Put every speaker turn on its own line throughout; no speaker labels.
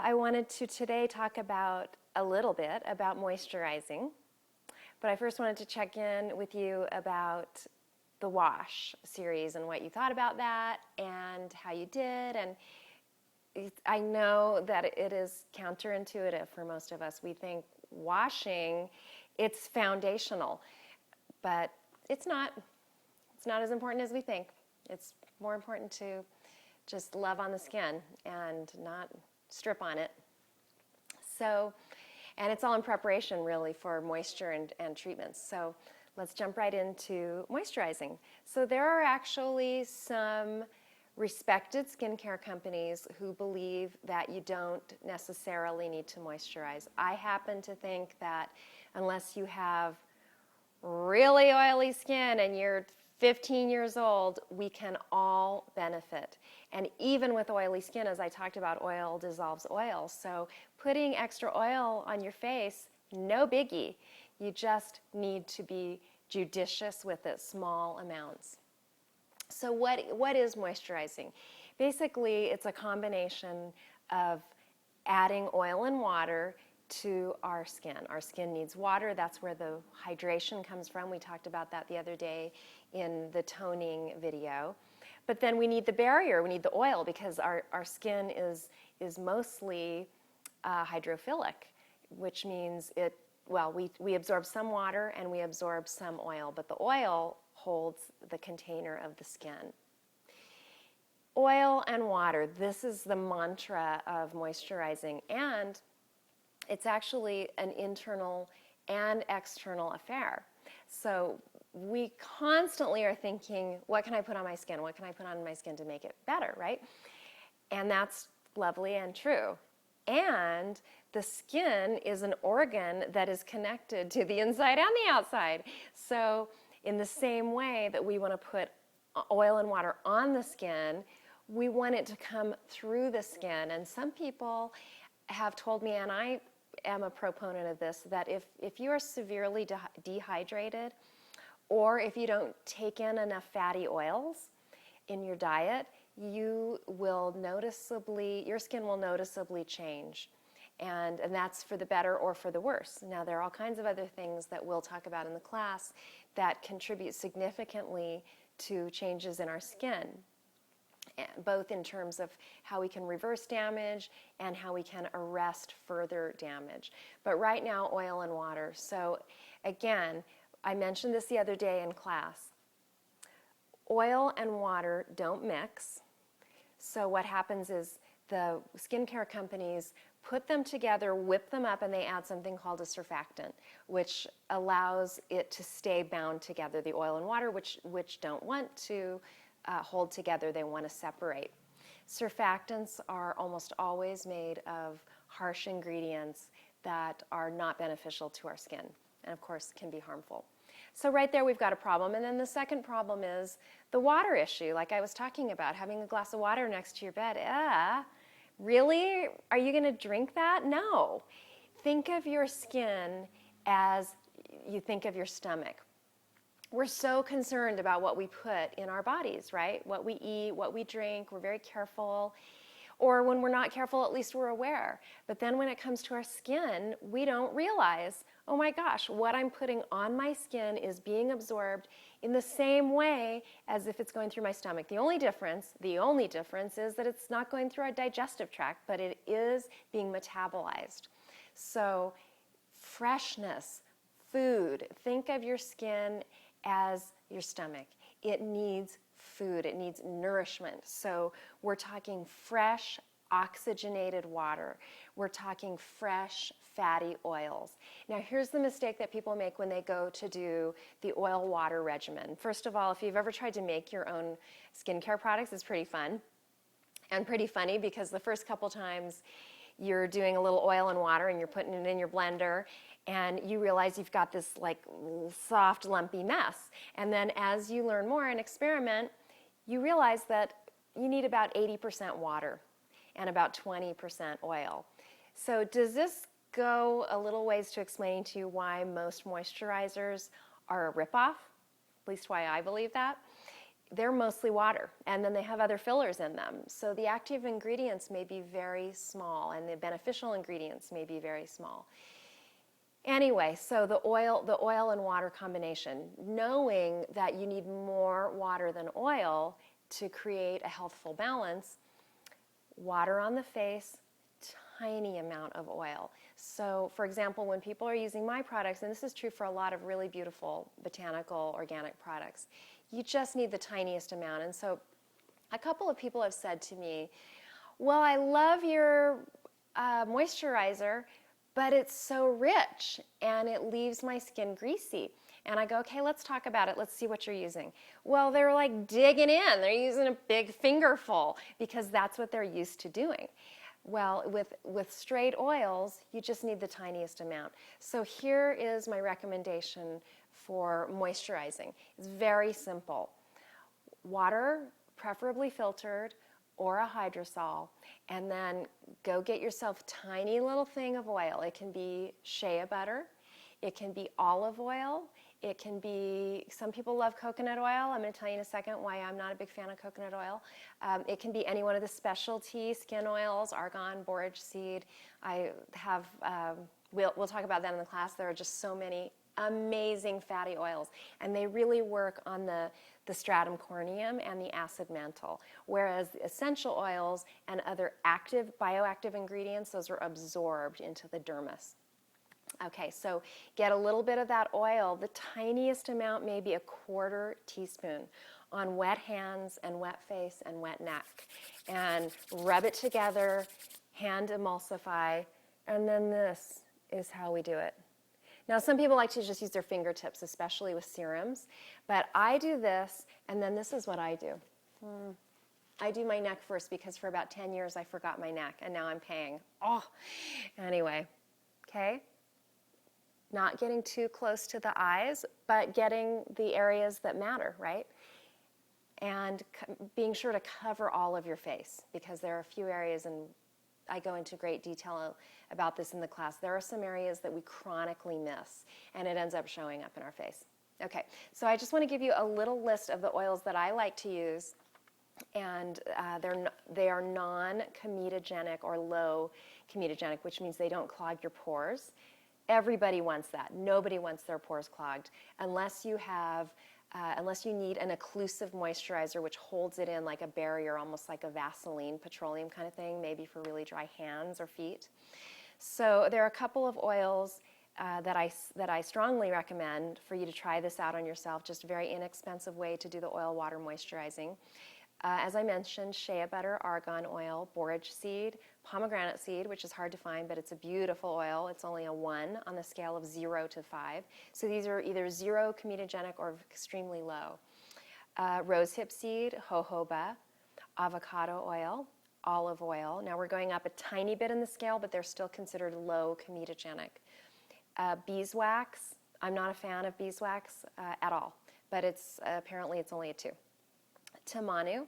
I wanted to today talk about a little bit about moisturizing, but I first wanted to check in with you about the wash series and what you thought about that and how you did. And I know that it is counterintuitive for most of us. We think washing, it's foundational, but it's not. It's not as important as we think. It's more important to just love on the skin and not strip on it. So, and it's all in preparation really for moisture and treatments. So let's jump right into moisturizing. So there are actually some respected skincare companies who believe that you don't necessarily need to moisturize. I happen to think that unless you have really oily skin and you're 15 years old, we can all benefit. And even with oily skin, as I talked about, oil dissolves oil. So putting extra oil on your face, no biggie. You just need to be judicious with it, small amounts. So what is moisturizing? Basically, it's a combination of adding oil and water to our skin. Our skin needs water. That's where the hydration comes from. We talked about that the other day in the toning video. But then we need the barrier. We need the oil because our skin is mostly hydrophilic, which means we absorb some water and we absorb some oil, but the oil holds the container of the skin. Oil and water, this is the mantra of moisturizing, and it's actually an internal and external affair. So we constantly are thinking, what can I put on my skin? What can I put on my skin to make it better, right? And that's lovely and true. And the skin is an organ that is connected to the inside and the outside. So in the same way that we want to put oil and water on the skin, we want it to come through the skin. And some people have told me, and I am a proponent of this, that if you are severely dehydrated, or if you don't take in enough fatty oils in your diet, your skin will noticeably change. And that's for the better or for the worse. Now, there are all kinds of other things that we'll talk about in the class that contribute significantly to changes in our skin, both in terms of how we can reverse damage and how we can arrest further damage. But right now, oil and water. So again, I mentioned this the other day in class. Oil and water don't mix. So what happens is the skincare companies put them together, whip them up, and they add something called a surfactant, which allows it to stay bound together, the oil and water, which don't want to hold together, they want to separate. Surfactants are almost always made of harsh ingredients that are not beneficial to our skin, and of course can be harmful. So right there we've got a problem. And then the second problem is the water issue, like I was talking about, having a glass of water next to your bed. Really? Are you going to drink that? No. Think of your skin as you think of your stomach. We're so concerned about what we put in our bodies, right? What we eat, what we drink, we're very careful. Or when we're not careful, at least we're aware. But then when it comes to our skin, we don't realize, oh my gosh, what I'm putting on my skin is being absorbed in the same way as if it's going through my stomach. The only difference is that it's not going through our digestive tract, but it is being metabolized. So freshness, food, think of your skin as your stomach. It needs food, it needs nourishment. So we're talking fresh, oxygenated water. We're talking fresh, fatty oils. Now here's the mistake that people make when they go to do the oil-water regimen. First of all, if you've ever tried to make your own skincare products, it's pretty fun and pretty funny because the first couple times you're doing a little oil and water and you're putting it in your blender and you realize you've got this like soft, lumpy mess. And then as you learn more and experiment, you realize that you need about 80% water and about 20% oil. So does this go a little ways to explaining to you why most moisturizers are a ripoff? At least why I believe that. they're mostly water, and then they have other fillers in them. So the active ingredients may be very small, and the beneficial ingredients may be very small. Anyway, so the oil and water combination, knowing that you need more water than oil to create a healthful balance, water on the face, tiny amount of oil. So, for example, when people are using my products, and this is true for a lot of really beautiful botanical organic products, you just need the tiniest amount. And so a couple of people have said to me, well, I love your moisturizer, but it's so rich and it leaves my skin greasy. And I go, okay, let's talk about it. Let's see what you're using. Well, they're like digging in. They're using a big fingerful because that's what they're used to doing. Well, with straight oils, you just need the tiniest amount. So here is my recommendation for moisturizing. It's very simple. Water, preferably filtered, or a hydrosol, and then go get yourself a tiny little thing of oil. It can be shea butter, it can be olive oil, it can be, some people love coconut oil. I'm going to tell you in a second why I'm not a big fan of coconut oil. It can be any one of the specialty skin oils, argan, borage seed. I have, we'll talk about that in the class. There are just so many amazing fatty oils, and they really work on the stratum corneum and the acid mantle, whereas essential oils and other bioactive ingredients, those are absorbed into the dermis. Okay, so get a little bit of that oil, the tiniest amount, maybe a 1/4 teaspoon, on wet hands and wet face and wet neck, and rub it together, hand emulsify, and then this is how we do it. Now, some people like to just use their fingertips, especially with serums, but I do this, and then this is what I do. I do my neck first because for about 10 years I forgot my neck, and now I'm paying. Oh, anyway, okay? Not getting too close to the eyes, but getting the areas that matter, right? And being sure to cover all of your face, because there are a few areas, and I go into great detail about this in the class. There are some areas that we chronically miss, and it ends up showing up in our face. Okay, so I just want to give you a little list of the oils that I like to use, and they are non-comedogenic or low comedogenic, which means they don't clog your pores. Everybody wants that. Nobody wants their pores clogged unless you need an occlusive moisturizer which holds it in like a barrier, almost like a Vaseline petroleum kind of thing, maybe for really dry hands or feet. So there are a couple of oils that I strongly recommend for you to try this out on yourself, just a very inexpensive way to do the oil water moisturizing. As I mentioned, shea butter, argan oil, borage seed, pomegranate seed, which is hard to find, but it's a beautiful oil. It's only a 1 on the scale of 0 to 5. So these are either 0 comedogenic or extremely low. Rosehip seed, jojoba, avocado oil, olive oil. Now we're going up a tiny bit in the scale, but they're still considered low comedogenic. Beeswax. I'm not a fan of beeswax at all, but apparently it's only a 2. Tamanu,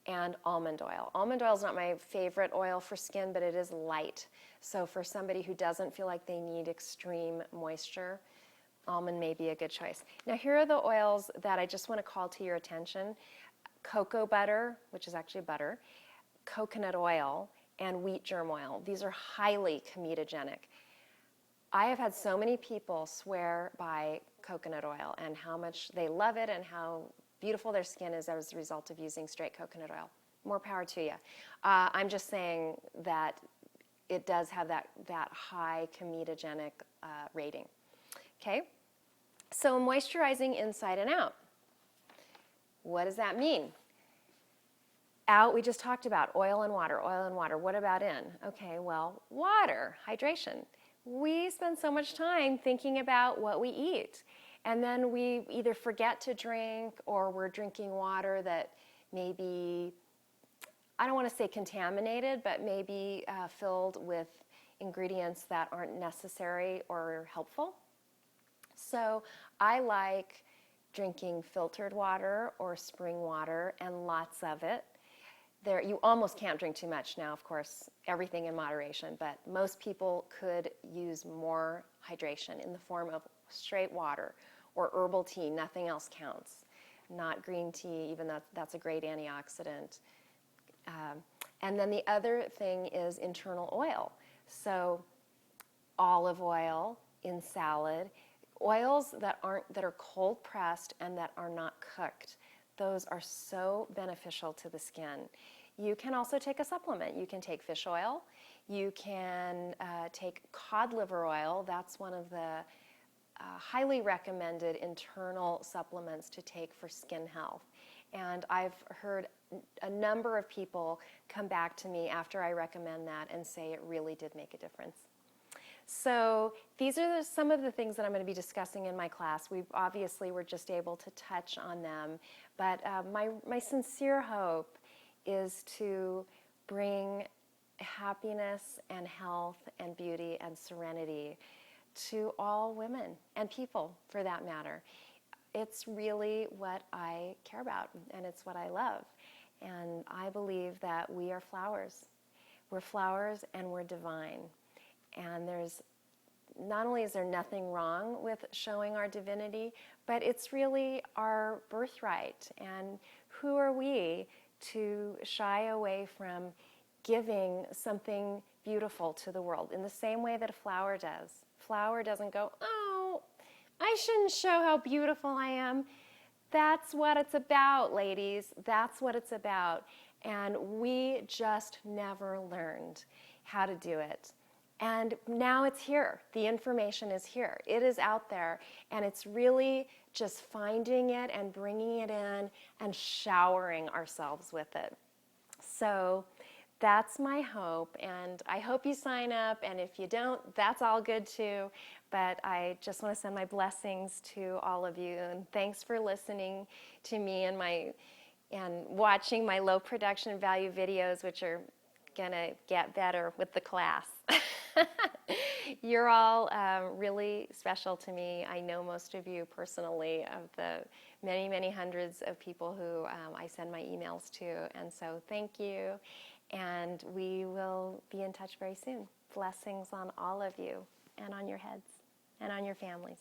and almond oil. Almond oil is not my favorite oil for skin, but it is light. So for somebody who doesn't feel like they need extreme moisture, almond may be a good choice. Now here are the oils that I just want to call to your attention. Cocoa butter, which is actually butter, coconut oil, and wheat germ oil. These are highly comedogenic. I have had so many people swear by coconut oil and how much they love it and how beautiful their skin is as a result of using straight coconut oil. More power to you. I'm just saying that it does have that high comedogenic rating. Okay? So moisturizing inside and out. What does that mean? Out, we just talked about oil and water, oil and water. What about in? Okay, well, water, hydration. We spend so much time thinking about what we eat. And then we either forget to drink or we're drinking water that may be, I don't want to say contaminated, but maybe filled with ingredients that aren't necessary or helpful. So I like drinking filtered water or spring water and lots of it. You almost can't drink too much now, of course, everything in moderation, but most people could use more hydration in the form of straight water or herbal tea. Nothing else counts. not green tea, even though that's a great antioxidant. And then the other thing is internal oil. So olive oil in salad, oils that are cold pressed and that are not cooked. Those are so beneficial to the skin. You can also take a supplement. You can take fish oil. You can take cod liver oil. That's one of the highly recommended internal supplements to take for skin health. And I've heard a number of people come back to me after I recommend that and say it really did make a difference. So these are some of the things that I'm going to be discussing in my class. We obviously were just able to touch on them, but my sincere hope is to bring happiness and health and beauty and serenity to all women and people, for that matter. It's really what I care about, and it's what I love. And I believe that we are flowers. We're flowers and we're divine. And not only is there nothing wrong with showing our divinity, but it's really our birthright. And who are we to shy away from giving something beautiful to the world in the same way that a flower does? Flower doesn't go, oh, I shouldn't show how beautiful I am. That's what it's about, ladies. That's what it's about. And we just never learned how to do it. And now it's here. The information is here. It is out there. And it's really just finding it and bringing it in and showering ourselves with it. So that's my hope. And I hope you sign up. And if you don't, that's all good too. But I just want to send my blessings to all of you. And thanks for listening to me and watching my low production value videos, which are going to get better with the class. You're all really special to me. I know most of you personally, of the many, many hundreds of people who I send my emails to. And so thank you. And we will be in touch very soon. Blessings on all of you and on your heads and on your families.